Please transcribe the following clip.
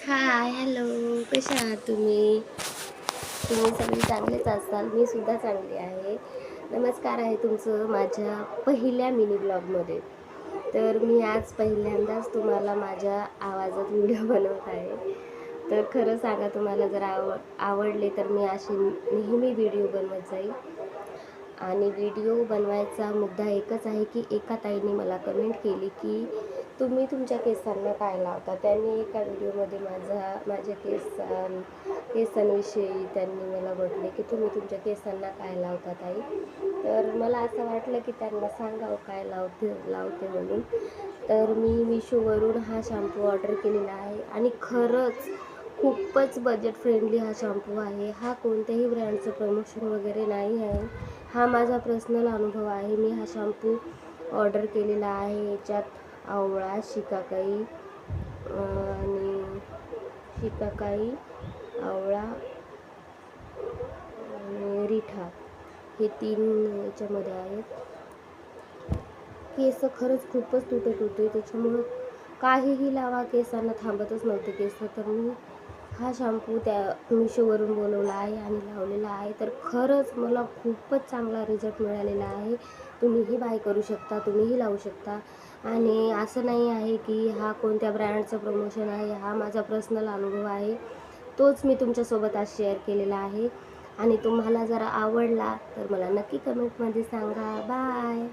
हाय, hello. कशा आहात तुम्ही? तुम्ही सगळी चांगलेच असाल. मी सुद्धा चांगली आहे. नमस्कार आहे तुमचं माझ्या पहिल्या मिनी ब्लॉगमध्ये. तर मी आज पहिल्यांदाच तुम्हाला माझ्या आवाजात व्हिडिओ बनवत आहे. तर खरं सांगा, तुम्हाला जर आवडले तर मी अशी नेहमी व्हिडिओ बनवत जाईल. आणि व्हिडिओ बनवायचा मुद्दा एकच आहे की एका ताईने मला कमेंट केली की तुम्ही तुमच्या केसांना काय लावता. त्यांनी एका व्हिडिओमध्ये माझ्या केसांविषयी त्यांनी मला म्हटले की तुम्ही तुमच्या केसांना काय लावता ताई. तर मला असं वाटलं की त्यांना सांगावं काय लावते म्हणून. तर मी मिशोवरून हा शॅम्पू ऑर्डर केलेला आहे आणि खरंच खूपच बजेट फ्रेंडली हा शॅम्पू आहे. हा कोणत्याही ब्रँडचं प्रमोशन वगैरे नाही आहे. हा माझा पर्सनल अनुभव आहे. मी हा शॅम्पू ऑर्डर केलेला आहे. याच्यात आवळा, शिकाकाई आवळा आणि रिठा हे 3 याच्यामध्ये आहेत. केस खरंच खूपच तुटत होते, त्याच्यामुळं काहीही लावा केसांना थांबतच नव्हते केस. तर मी हा शॅम्पू त्या मिशोवरून बोलवला आहे आणि लावलेला आहे. तर खरंच मला खूपच चांगला रिझल्ट मिळालेला आहे. तुम्हीही बाय करू शकता, तुम्हीही लावू शकता. आणि असं नाही आहे की हा कोणत्या ब्रँडचं प्रमोशन आहे. हा माझा पर्सनल अनुभव आहे. तोच मी तुमच्यासोबत आज शेअर केलेला आहे. आणि तुम्हाला जर आवडला तर मला नक्की कमेंटमध्ये सांगा. बाय.